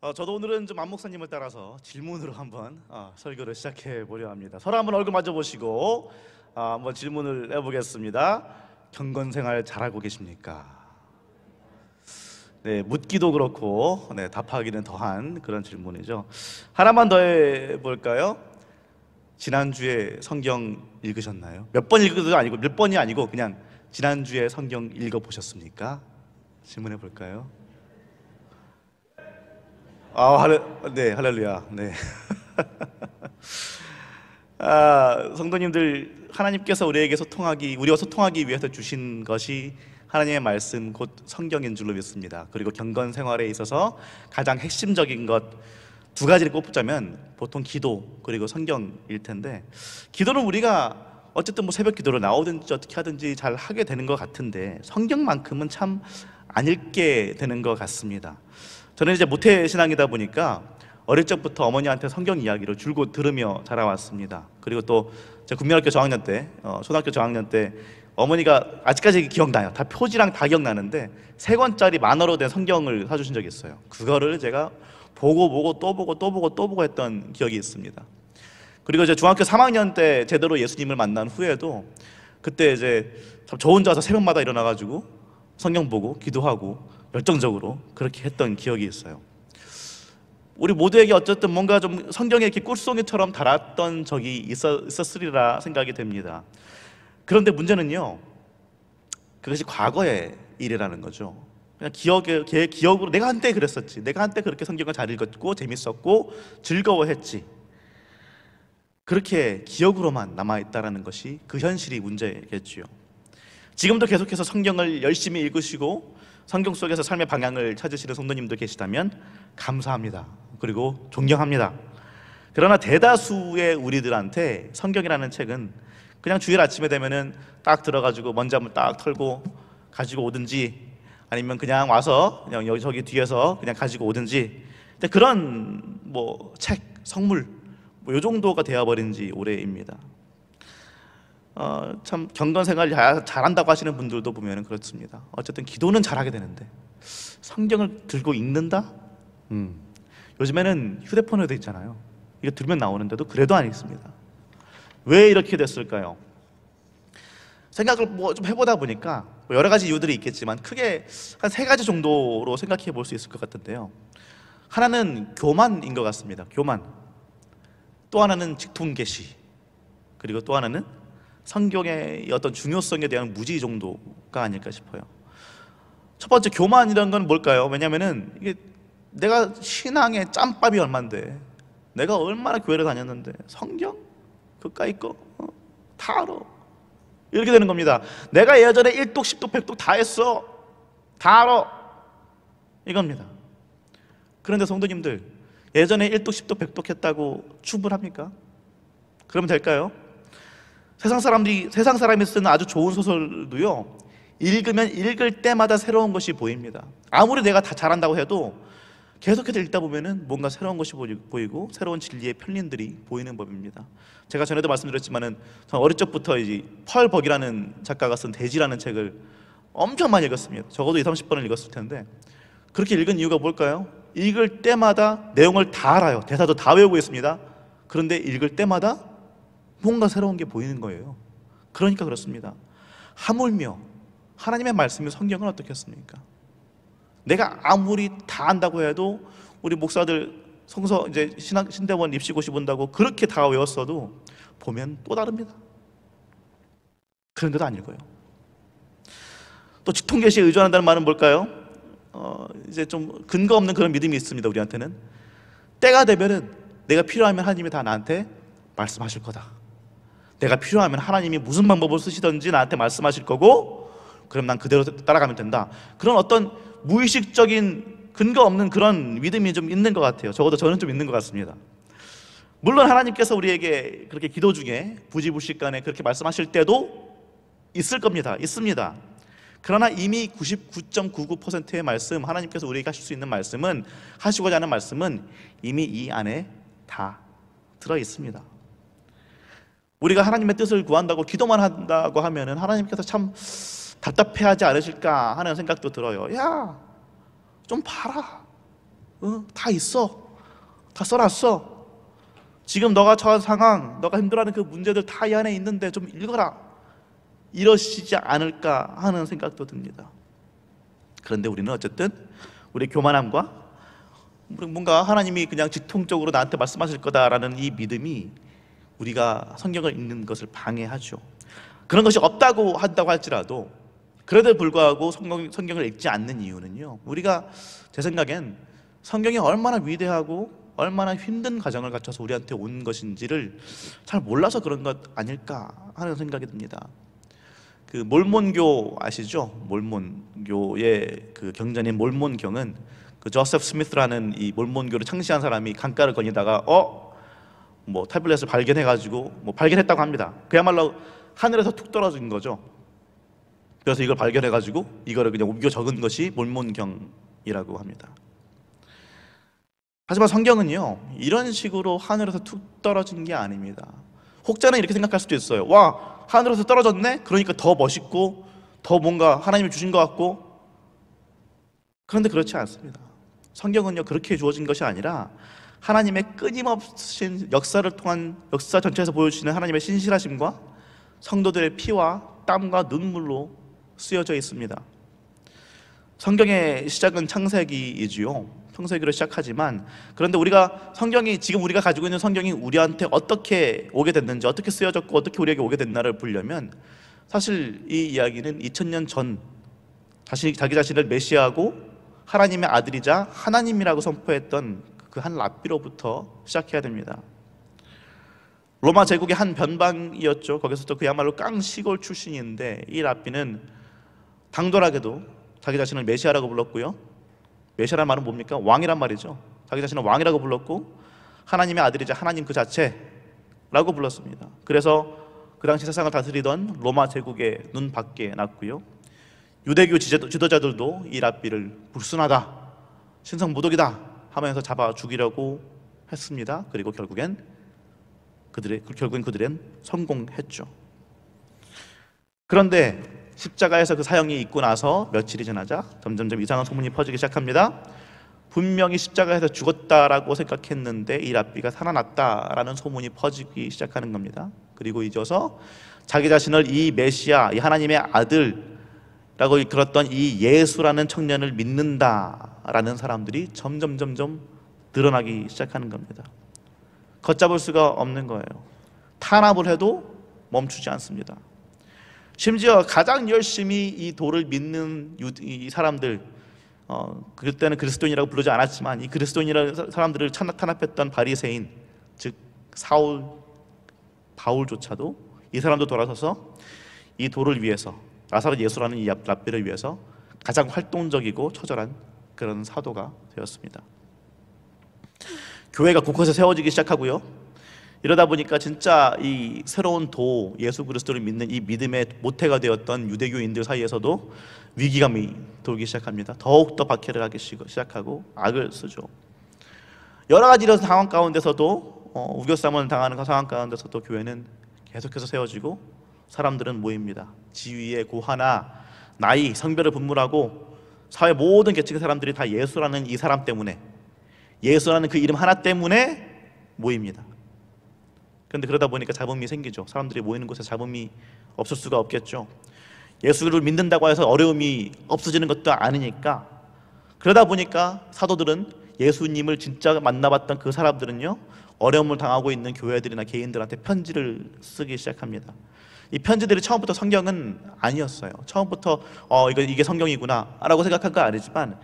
저도 오늘은 좀 안 목사님을 따라서 질문으로 한번 설교를 시작해 보려 합니다. 서로 한번 얼굴 마주 보시고 한번 질문을 해보겠습니다. 경건생활 잘하고 계십니까? 네, 묻기도 그렇고 답하기는 더한 그런 질문이죠. 하나만 더 해볼까요? 지난주에 성경 읽으셨나요? 몇 번 읽어도 아니고 몇 번이 아니고 그냥 지난주에 성경 읽어보셨습니까? 질문해 볼까요? 네, 할렐루야. 네. 성도님들, 하나님께서 우리와 소통하기 위해서 주신 것이 하나님의 말씀, 곧 성경인 줄로 믿습니다. 그리고 경건 생활에 있어서 가장 핵심적인 것 두 가지를 꼽자면 보통 기도 그리고 성경일 텐데, 기도는 우리가 어쨌든 뭐 새벽 기도로 나오든지 어떻게 하든지 잘 하게 되는 것 같은데 성경만큼은 참 안 읽게 되는 것 같습니다. 저는 이제 모태신앙이다 보니까 어릴 적부터 어머니한테 성경 이야기를 줄곧 들으며 자라왔습니다. 그리고 또 제가 국민학교 저학년 때, 초등학교 저학년 때 어머니가 아직까지 기억나요. 다 표지랑 다 기억나는데 3권짜리 만화로 된 성경을 사주신 적이 있어요. 그거를 제가 보고 또 보고 했던 기억이 있습니다. 그리고 이제 중학교 3학년 때 제대로 예수님을 만난 후에도 그때 이제 저 혼자 와서 새벽마다 일어나가지고 성경 보고 기도하고 열정적으로 그렇게 했던 기억이 있어요. 우리 모두에게 어쨌든 뭔가 좀 성경에 이렇게 꿀송이처럼 달았던 적이 있었으리라 생각이 됩니다. 그런데 문제는요, 그것이 과거의 일이라는 거죠. 그냥 기억으로 내가 한때 그랬었지, 내가 한때 그렇게 성경을 잘 읽었고 재밌었고 즐거워했지, 그렇게 기억으로만 남아있다는 것이 그 현실이 문제겠지요. 지금도 계속해서 성경을 열심히 읽으시고 성경 속에서 삶의 방향을 찾으시는 성도님도 계시다면 감사합니다. 그리고 존경합니다. 그러나 대다수의 우리들한테 성경이라는 책은 그냥 주일 아침에 되면은 딱 들어가지고 먼지 한번 딱 털고 가지고 오든지, 아니면 그냥 와서 그냥 여기 저기 뒤에서 그냥 가지고 오든지, 그런 뭐 책, 성물 요 정도가 되어버린 지 오래입니다. 참 경건생활 잘한다고 하시는 분들도 보면 그렇습니다. 어쨌든 기도는 잘하게 되는데 성경을 들고 읽는다? 요즘에는 휴대폰으로 돼 있잖아요. 이거 들면 나오는데도 그래도 안 읽습니다. 왜 이렇게 됐을까요? 생각을 뭐 좀 해보다 보니까 여러 가지 이유들이 있겠지만 크게 한 3가지 정도로 생각해 볼 수 있을 것 같은데요. 하나는 교만인 것 같습니다. 교만. 또 하나는 직통계시. 그리고 또 하나는 성경의 어떤 중요성에 대한 무지 정도가 아닐까 싶어요. 첫 번째, 교만이라는 건 뭘까요? 왜냐면은 이게 내가 신앙의 짬밥이 얼만데, 내가 얼마나 교회를 다녔는데 성경? 그까이 거? 다 알아. 이렇게 되는 겁니다. 내가 예전에 1독, 10독, 100독 다 했어. 다 알아. 이겁니다. 그런데 성도님들, 예전에 1독, 10독, 100독 했다고 충분합니까? 그러면 될까요? 세상 사람이 쓰는 아주 좋은 소설도요, 읽으면 읽을 때마다 새로운 것이 보입니다. 아무리 내가 다 잘한다고 해도 계속해서 읽다 보면은 뭔가 새로운 것이 보이고 새로운 진리의 편린들이 보이는 법입니다. 제가 전에도 말씀드렸지만은 전 어릴 적부터 이제 펄 버기라는 작가가 쓴 돼지라는 책을 엄청 많이 읽었습니다. 적어도 20-30번을 읽었을 텐데, 그렇게 읽은 이유가 뭘까요? 읽을 때마다 내용을 다 알아요. 대사도 다 외우고 있습니다. 그런데 읽을 때마다 뭔가 새로운 게 보이는 거예요. 그러니까 그렇습니다. 하물며 하나님의 말씀이 성경은 어떻겠습니까? 내가 아무리 다 안다고 해도, 우리 목사들 이제 신대원 입시고시 본다고 그렇게 다 외웠어도 보면 또 다릅니다. 그런데도 안 읽어요. 또 직통계시에 의존한다는 말은 뭘까요? 이제 좀 근거 없는 그런 믿음이 있습니다. 우리한테는 때가 되면은 내가 필요하면 하나님이 다 나한테 말씀하실 거다. 내가 필요하면 하나님이 무슨 방법을 쓰시든지 나한테 말씀하실 거고, 그럼 난 그대로 따라가면 된다. 그런 어떤 무의식적인 근거 없는 그런 믿음이 좀 있는 것 같아요. 적어도 저는 좀 있는 것 같습니다. 물론 하나님께서 우리에게 그렇게 기도 중에 부지불식간에 그렇게 말씀하실 때도 있을 겁니다. 있습니다. 그러나 이미 99.99%의 말씀, 하나님께서 우리에게 하실 수 있는 말씀은, 하시고자 하는 말씀은 이미 이 안에 다 들어있습니다. 우리가 하나님의 뜻을 구한다고 기도만 한다고 하면은 하나님께서 참 답답해하지 않으실까 하는 생각도 들어요. 야, 좀 봐라. 다 있어. 다 써놨어. 지금 너가 처한 상황, 너가 힘들어하는 그 문제들 다 이 안에 있는데 좀 읽어라. 이러시지 않을까 하는 생각도 듭니다. 그런데 우리는 어쨌든 우리 교만함과 뭔가 하나님이 그냥 직통적으로 나한테 말씀하실 거다라는 이 믿음이 우리가 성경을 읽는 것을 방해하죠. 그런 것이 없다고 한다고 할지라도 그래도 불구하고 성경을 읽지 않는 이유는요, 우리가 제 생각엔 성경이 얼마나 위대하고 얼마나 힘든 과정을 거쳐서 우리한테 온 것인지를 잘 몰라서 그런 것 아닐까 하는 생각이 듭니다. 그 몰몬교 아시죠? 몰몬교의 그 경전인 몰몬경은 그 조셉 스미스라는 이 몰몬교를 창시한 사람이 강가를 거니다가 뭐 태블릿을 발견해가지고 뭐 발견했다고 합니다. 그야말로 하늘에서 툭 떨어진 거죠. 그래서 이걸 발견해가지고 이거를 그냥 옮겨 적은 것이 몰몬경이라고 합니다. 하지만 성경은요, 이런 식으로 하늘에서 툭 떨어진 게 아닙니다. 혹자는 이렇게 생각할 수도 있어요. 와, 하늘에서 떨어졌네? 그러니까 더 멋있고 더 뭔가 하나님이 주신 것 같고. 그런데 그렇지 않습니다. 성경은요, 그렇게 주어진 것이 아니라 하나님의 끊임없인 역사를 통한 역사 전체에서 보여주시는 하나님의 신실하심과 성도들의 피와 땀과 눈물로 쓰여져 있습니다. 성경의 시작은 창세기이지요. 창세기로 시작하지만, 그런데 지금 우리가 가지고 있는 성경이 우리한테 어떻게 오게 됐는지, 어떻게 쓰여졌고 어떻게 우리에게 오게 됐나를 보려면 사실 이 이야기는 2000년 전 자기 자신을 메시아고 하나님의 아들이자 하나님이라고 선포했던 그 한 랍비로부터 시작해야 됩니다. 로마 제국의 한 변방이었죠. 거기서도 그야말로 깡 시골 출신인데, 이 랍비는 당돌하게도 자기 자신을 메시아라고 불렀고요. 메시아란 말은 뭡니까? 왕이란 말이죠. 자기 자신을 왕이라고 불렀고 하나님의 아들이자 하나님 그 자체라고 불렀습니다. 그래서 그 당시 세상을 다스리던 로마 제국의 눈 밖에 났고요. 유대교 지도자들도 이 랍비를 불순하다, 신성모독이다 하면서 잡아 죽이려고 했습니다. 그리고 결국엔 그들은 성공했죠. 그런데 십자가에서 그 사형이 있고 나서 며칠이 지나자 점점점 이상한 소문이 퍼지기 시작합니다. 분명히 십자가에서 죽었다라고 생각했는데 이 랍비가 살아났다라는 소문이 퍼지기 시작하는 겁니다. 그리고 이어서 자기 자신을 이 메시아, 이 하나님의 아들라고 이끌었던 이 예수라는 청년을 믿는다라는 사람들이 점점 늘어나기 시작하는 겁니다. 걷잡을 수가 없는 거예요. 탄압을 해도 멈추지 않습니다. 심지어 가장 열심히 이 도를 믿는 이 사람들, 그때는 그리스도인이라고 부르지 않았지만 이 그리스도인이라는 사람들을 탄압했던 바리새인, 즉 사울, 바울조차도 이 사람도 돌아서서 이 도를 위해서, 나사렛 예수라는 이 랍비를 위해서 가장 활동적이고 처절한 그런 사도가 되었습니다. 교회가 곳곳에 세워지기 시작하고요. 이러다 보니까 진짜 이 새로운 도, 예수 그리스도를 믿는 이 믿음의 모태가 되었던 유대교인들 사이에서도 위기감이 돌기 시작합니다. 더욱더 박해를 하기 시작하고 악을 쓰죠. 여러 가지 이런 상황 가운데서도 우겨쌈을 당하는 상황 가운데서도 교회는 계속해서 세워지고 사람들은 모입니다. 지위에 고하나 나이, 성별을 분물하고 사회 모든 계층의 사람들이 다 예수라는 이 사람 때문에, 예수라는 그 이름 하나 때문에 모입니다. 그런데 그러다 보니까 잡음이 생기죠. 사람들이 모이는 곳에 잡음이 없을 수가 없겠죠. 예수를 믿는다고 해서 어려움이 없어지는 것도 아니니까. 그러다 보니까 사도들은 예수님을 진짜 만나봤던 그 사람들은요, 어려움을 당하고 있는 교회들이나 개인들한테 편지를 쓰기 시작합니다. 이 편지들이 처음부터 성경은 아니었어요. 처음부터 이게 성경이구나 라고 생각한 건 아니지만,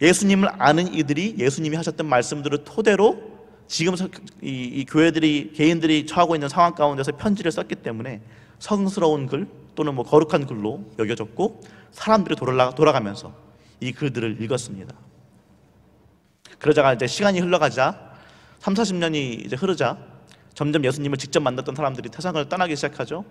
예수님을 아는 이들이 예수님이 하셨던 말씀들을 토대로 지금 이 교회들이, 개인들이 처하고 있는 상황 가운데서 편지를 썼기 때문에 성스러운 글 또는 뭐 거룩한 글로 여겨졌고, 사람들이 돌아가면서 이 글들을 읽었습니다. 그러다가 이제 시간이 흘러가자 30-40년이 이제 흐르자 점점 예수님을 직접 만났던 사람들이 세상을 떠나기 시작하죠.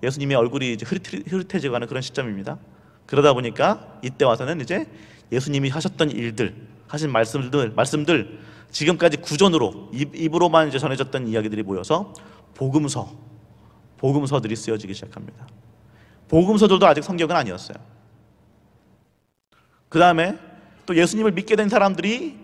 예수님의 얼굴이 이제 흐릿해져가는 그런 시점입니다. 그러다 보니까 이때 와서는 이제 예수님이 하셨던 일들, 하신 말씀들 지금까지 구전으로 입으로만 이제 전해졌던 이야기들이 모여서 복음서들이 쓰여지기 시작합니다. 복음서들도 아직 성경은 아니었어요. 그 다음에 또 예수님을 믿게 된 사람들이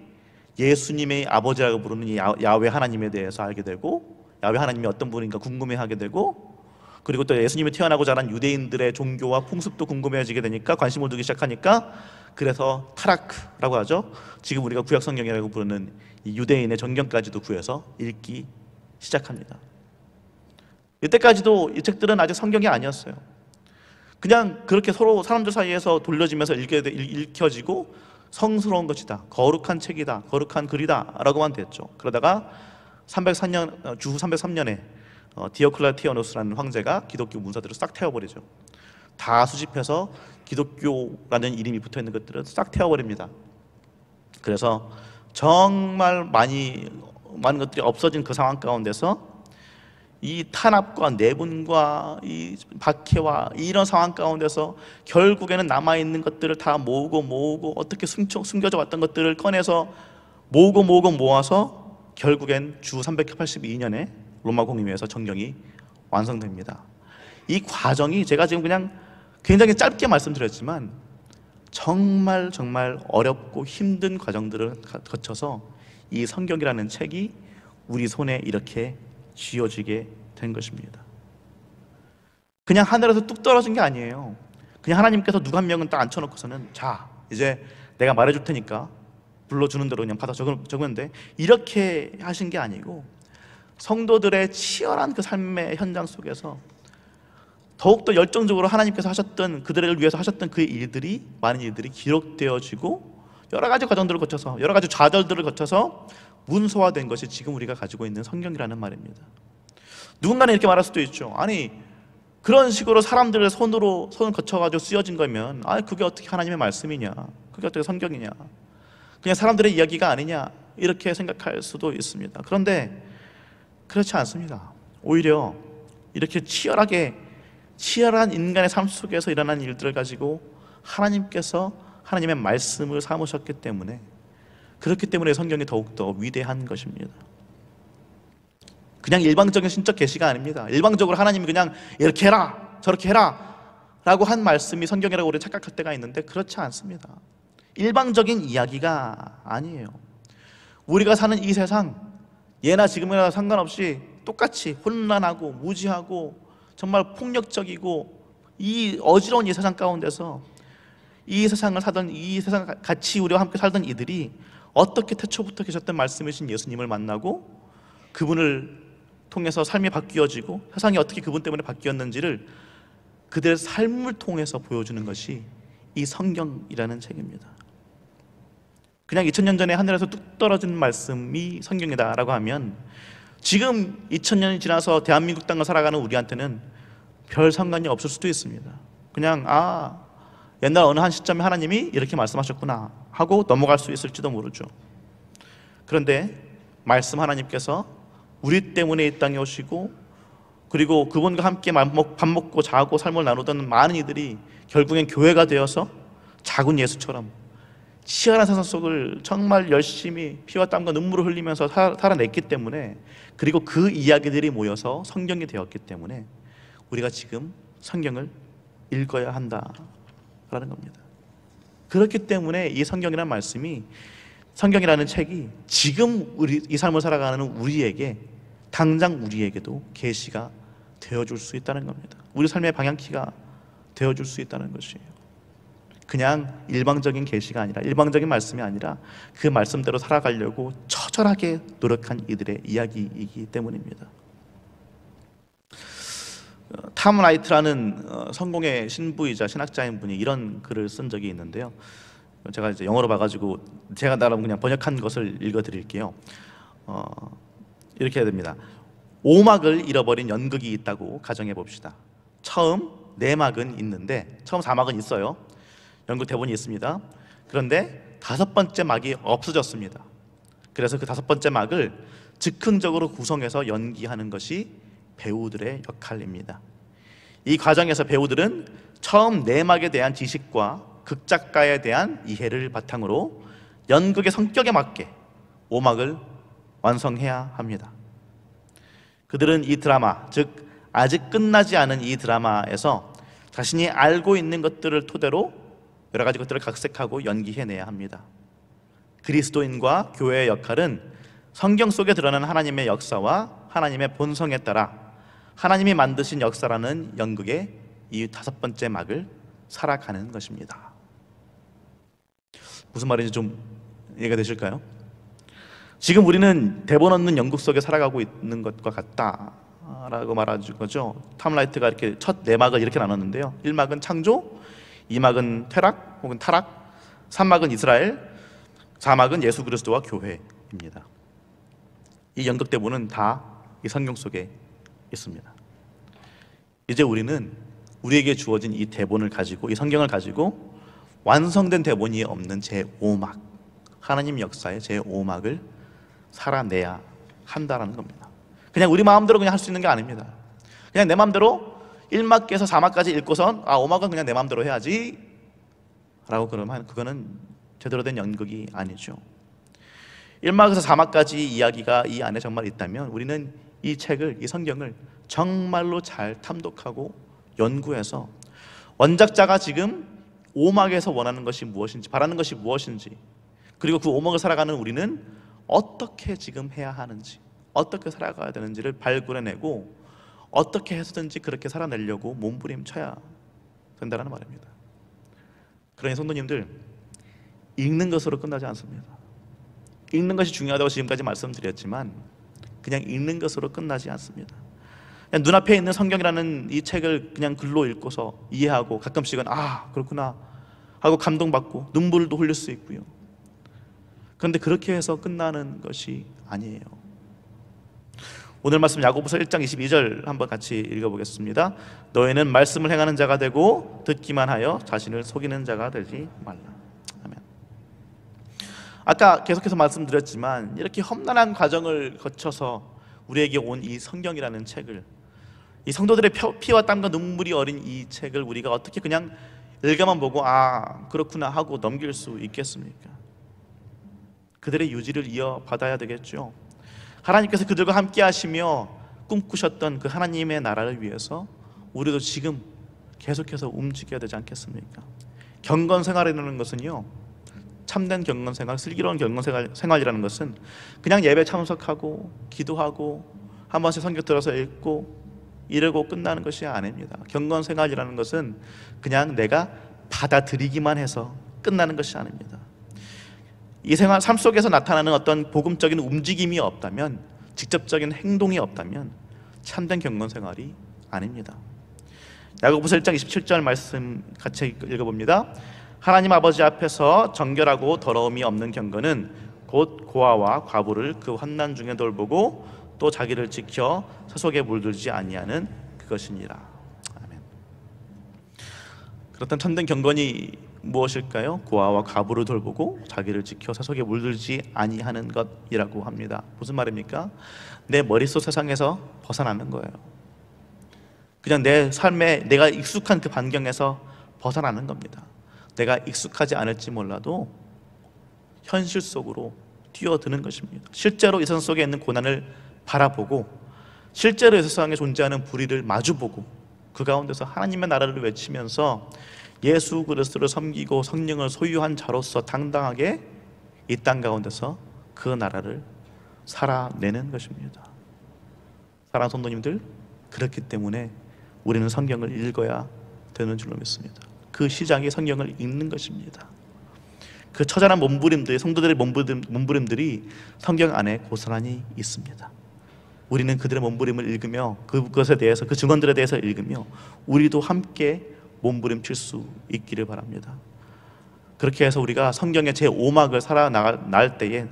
예수님의 아버지라고 부르는 이 야훼 하나님에 대해서 알게 되고, 야훼 하나님이 어떤 분인가 궁금해하게 되고, 그리고 또 예수님이 태어나고 자란 유대인들의 종교와 풍습도 궁금해지게 되니까 관심을 두기 시작하니까, 그래서 타라크라고 하죠. 지금 우리가 구약 성경이라고 부르는 이 유대인의 전경까지도 구해서 읽기 시작합니다. 이때까지도 이 책들은 아직 성경이 아니었어요. 그냥 그렇게 서로 사람들 사이에서 돌려지면서 읽혀지고 성스러운 것이다, 거룩한 책이다, 거룩한 글이다 라고만 됐죠. 그러다가 303년, 주후 303년에 디오클레티아누스라는 황제가 기독교 문서들을 싹 태워버리죠. 다 수집해서 기독교라는 이름이 붙어있는 것들을 싹 태워버립니다. 그래서 정말 많은 것들이 없어진 그 상황 가운데서 이 탄압과 내분과 이 박해와 이런 상황 가운데서 결국에는 남아있는 것들을 다 모으고 어떻게 숨겨져 왔던 것들을 꺼내서 모으고 모아서 결국엔 주 382년에 로마 공의회에서 정경이 완성됩니다. 이 과정이 제가 지금 그냥 굉장히 짧게 말씀드렸지만 정말 어렵고 힘든 과정들을 거쳐서 이 성경이라는 책이 우리 손에 이렇게 쥐어지게 된 것입니다. 그냥 하늘에서 뚝 떨어진 게 아니에요. 그냥 하나님께서 누구 한 명은 딱 앉혀놓고서는 자, 이제 내가 말해줄 테니까 불러주는 대로 그냥 받아 적으는데, 이렇게 하신 게 아니고 성도들의 치열한 그 삶의 현장 속에서 더욱더 열정적으로 하나님께서 하셨던, 그들을 위해서 하셨던 그 일들이, 많은 일들이 기록되어지고 여러 가지 과정들을 거쳐서, 여러 가지 좌절들을 거쳐서 문서화된 것이 지금 우리가 가지고 있는 성경이라는 말입니다. 누군가는 이렇게 말할 수도 있죠. 아니, 그런 식으로 사람들의 손을 거쳐가지고 쓰여진 거면 그게 어떻게 하나님의 말씀이냐, 그게 어떻게 성경이냐, 그냥 사람들의 이야기가 아니냐, 이렇게 생각할 수도 있습니다. 그런데 그렇지 않습니다. 오히려 이렇게 치열한 인간의 삶 속에서 일어난 일들을 가지고 하나님께서 하나님의 말씀을 삼으셨기 때문에, 그렇기 때문에 성경이 더욱더 위대한 것입니다. 그냥 일방적인 신적 계시가 아닙니다. 일방적으로 하나님이 그냥 이렇게 해라, 저렇게 해라 라고 한 말씀이 성경이라고 우리 착각할 때가 있는데, 그렇지 않습니다. 일방적인 이야기가 아니에요. 우리가 사는 이 세상, 예나 지금이나 상관없이 똑같이 혼란하고 무지하고 정말 폭력적이고 이 어지러운 이 세상 가운데서 이 세상 같이 우리와 함께 살던 이들이 어떻게 태초부터 계셨던 말씀이신 예수님을 만나고 그분을 통해서 삶이 바뀌어지고 세상이 어떻게 그분 때문에 바뀌었는지를 그들의 삶을 통해서 보여주는 것이 이 성경이라는 책입니다. 그냥 2000년 전에 하늘에서 뚝 떨어진 말씀이 성경이다라고 하면 지금 2000년이 지나서 대한민국 땅을 살아가는 우리한테는 별 상관이 없을 수도 있습니다. 그냥 옛날 어느 한 시점에 하나님이 이렇게 말씀하셨구나 하고 넘어갈 수 있을지도 모르죠. 그런데 말씀 하나님께서 우리 때문에 이 땅에 오시고, 그리고 그분과 함께 밥 먹고 자고 삶을 나누던 많은 이들이 결국엔 교회가 되어서 작은 예수처럼 치열한 세상 속을 정말 열심히 피와 땀과 눈물을 흘리면서 살아냈기 때문에, 그리고 그 이야기들이 모여서 성경이 되었기 때문에 우리가 지금 성경을 읽어야 한다라는 겁니다. 그렇기 때문에 이 성경이라는 말씀이, 성경이라는 책이 지금 이 삶을 살아가는 우리에게, 당장 우리에게도 계시가 되어줄 수 있다는 겁니다. 우리 삶의 방향키가 되어줄 수 있다는 것이에요. 그냥 일방적인 계시가 아니라, 일방적인 말씀이 아니라 그 말씀대로 살아가려고 처절하게 노력한 이들의 이야기이기 때문입니다. 탐 라이트라는 성공의 신부이자 신학자인 분이 이런 글을 쓴 적이 있는데요. 제가 이제 영어로 봐가지고 제가 나름 그냥 번역한 것을 읽어드릴게요. 이렇게 해야 됩니다. 5막을 잃어버린 연극이 있다고 가정해 봅시다. 처음 4막은 있는데, 처음 4막은 있어요. 연극 대본이 있습니다. 그런데 5번째 막이 없어졌습니다. 그래서 그 5번째 막을 즉흥적으로 구성해서 연기하는 것이 배우들의 역할입니다. 이 과정에서 배우들은 처음 4막에 대한 지식과 극작가에 대한 이해를 바탕으로 연극의 성격에 맞게 5막을 완성해야 합니다. 그들은 이 드라마, 즉 아직 끝나지 않은 이 드라마에서 자신이 알고 있는 것들을 토대로 여러 가지 것들을 각색하고 연기해내야 합니다. 그리스도인과 교회의 역할은 성경 속에 드러나는 하나님의 역사와 하나님의 본성에 따라 하나님이 만드신 역사라는 연극의 이 5번째 막을 살아가는 것입니다. 무슨 말인지 좀 이해가 되실까요? 지금 우리는 대본 없는 연극 속에 살아가고 있는 것과 같다라고 말하는 거죠. 탐 라이트가 이렇게 첫 4막을 이렇게 나눴는데요. 1막은 창조, 2막은 퇴락 혹은 타락, 3막은 이스라엘, 4막은 예수 그리스도와 교회입니다. 이 연극 대본은 다 이 성경 속에 있습니다. 이제 우리는 우리에게 주어진 이 대본을 가지고, 이 성경을 가지고 완성된 대본이 없는 제5막, 하나님 역사의 제5막을 살아내야 한다는 겁니다. 그냥 우리 마음대로 그냥 할 수 있는 게 아닙니다. 그냥 내 마음대로 1막에서 4막까지 읽고선 5막은 그냥 내 마음대로 해야지 라고 그러면 그거는 제대로 된 연극이 아니죠. 1막에서 4막까지 이야기가 이 안에 정말 있다면 우리는 이 책을, 이 성경을 정말로 잘 탐독하고 연구해서 원작자가 지금 5막에서 원하는 것이 무엇인지, 바라는 것이 무엇인지, 그리고 그 5막을 살아가는 우리는 어떻게 지금 해야 하는지, 어떻게 살아가야 되는지를 발굴해내고 어떻게 해서든지 그렇게 살아내려고 몸부림쳐야 된다는 말입니다. 그러니 성도님들, 읽는 것으로 끝나지 않습니다. 읽는 것이 중요하다고 지금까지 말씀드렸지만 그냥 읽는 것으로 끝나지 않습니다. 그냥 눈앞에 있는 성경이라는 이 책을 그냥 글로 읽고서 이해하고 가끔씩은 그렇구나 하고 감동받고 눈물도 흘릴 수 있고요. 그런데 그렇게 해서 끝나는 것이 아니에요. 오늘 말씀 야고보서 1장 22절 한번 같이 읽어보겠습니다. 너희는 말씀을 행하는 자가 되고 듣기만 하여 자신을 속이는 자가 되지 말라. 아멘. 아까 계속해서 말씀드렸지만 이렇게 험난한 과정을 거쳐서 우리에게 온 이 성경이라는 책을, 이 성도들의 피와 땀과 눈물이 어린 이 책을 우리가 어떻게 그냥 읽어만 보고 그렇구나 하고 넘길 수 있겠습니까? 그들의 유지를 이어받아야 되겠죠. 하나님께서 그들과 함께 하시며 꿈꾸셨던 그 하나님의 나라를 위해서 우리도 지금 계속해서 움직여야 되지 않겠습니까? 경건생활이라는 것은요, 참된 경건생활, 슬기로운 경건생활이라는 것은 그냥 예배 참석하고 기도하고 한 번씩 성경 들어서 읽고 이러고 끝나는 것이 아닙니다. 경건생활이라는 것은 그냥 내가 받아들이기만 해서 끝나는 것이 아닙니다. 이 생활, 삶 속에서 나타나는 어떤 복음적인 움직임이 없다면, 직접적인 행동이 없다면 참된 경건생활이 아닙니다. 야고보서 1장 27절 말씀 같이 읽어봅니다. 하나님 아버지 앞에서 정결하고 더러움이 없는 경건은 곧 고아와 과부를 그 환난 중에 돌보고 또 자기를 지켜 세속에 물들지 아니하는 그것이니라. 아멘. 그렇다면 참된 경건이 무엇일까요? 고아와 과부를 돌보고 자기를 지켜 세속에 물들지 아니하는 것이라고 합니다. 무슨 말입니까? 내 머릿속 세상에서 벗어나는 거예요. 그냥 내 삶에 내가 익숙한 그 반경에서 벗어나는 겁니다. 내가 익숙하지 않을지 몰라도 현실 속으로 뛰어드는 것입니다. 실제로 이 세상 속에 있는 고난을 바라보고, 실제로 이 세상에 존재하는 불의를 마주보고 그 가운데서 하나님의 나라를 외치면서 예수 그리스도를 섬기고 성령을 소유한 자로서 당당하게 이 땅 가운데서 그 나라를 살아내는 것입니다. 사랑하는 성도님들, 그렇기 때문에 우리는 성경을 읽어야 되는 줄로 믿습니다. 그 시작이 성경을 읽는 것입니다. 그 처절한 몸부림들이, 성도들의 몸부림들이 성경 안에 고스란히 있습니다. 우리는 그들의 몸부림을 읽으며 그것에 대해서, 그 증언들에 대해서 읽으며 우리도 함께 몸부림칠 수 있기를 바랍니다. 그렇게 해서 우리가 성경의 제5막을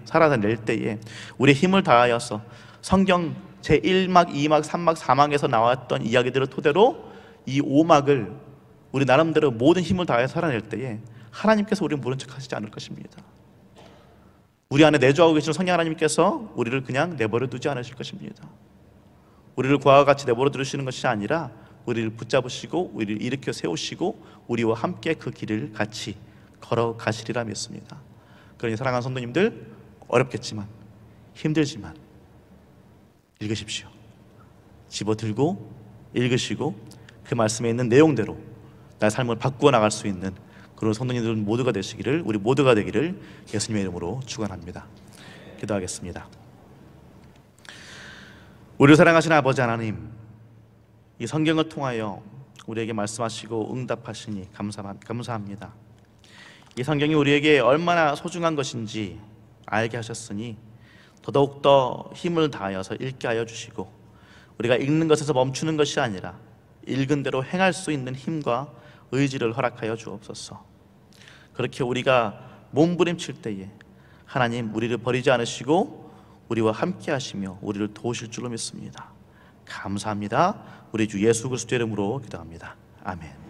살아낼 때에 우리의 힘을 다하여서 성경 제1막, 2막, 3막, 4막에서 나왔던 이야기들을 토대로 이 5막을 우리 나름대로 모든 힘을 다해 살아낼 때에 하나님께서 우리를 모른 척 하시지 않을 것입니다. 우리 안에 내주하고 계시는 성령 하나님께서 우리를 그냥 내버려 두지 않으실 것입니다. 우리를 고아와 같이 내버려 두시는 것이 아니라 우리를 붙잡으시고 우리를 일으켜 세우시고 우리와 함께 그 길을 같이 걸어가시리라 믿습니다. 그러니 사랑하는 성도님들, 어렵겠지만 힘들지만 읽으십시오. 집어들고 읽으시고 그 말씀에 있는 내용대로 나의 삶을 바꾸어 나갈 수 있는 그런 성도님들 모두가 되시기를, 우리 모두가 되기를 예수님의 이름으로 축원합니다. 기도하겠습니다. 우리를 사랑하시는 아버지 하나님, 이 성경을 통하여 우리에게 말씀하시고 응답하시니 감사합니다. 이 성경이 우리에게 얼마나 소중한 것인지 알게 하셨으니 더더욱더 힘을 다하여서 읽게 하여 주시고, 우리가 읽는 것에서 멈추는 것이 아니라 읽은 대로 행할 수 있는 힘과 의지를 허락하여 주옵소서. 그렇게 우리가 몸부림칠 때에 하나님 우리를 버리지 않으시고 우리와 함께 하시며 우리를 도우실 줄로 믿습니다. 감사합니다. 우리 주 예수 그리스도의 이름으로 기도합니다. 아멘.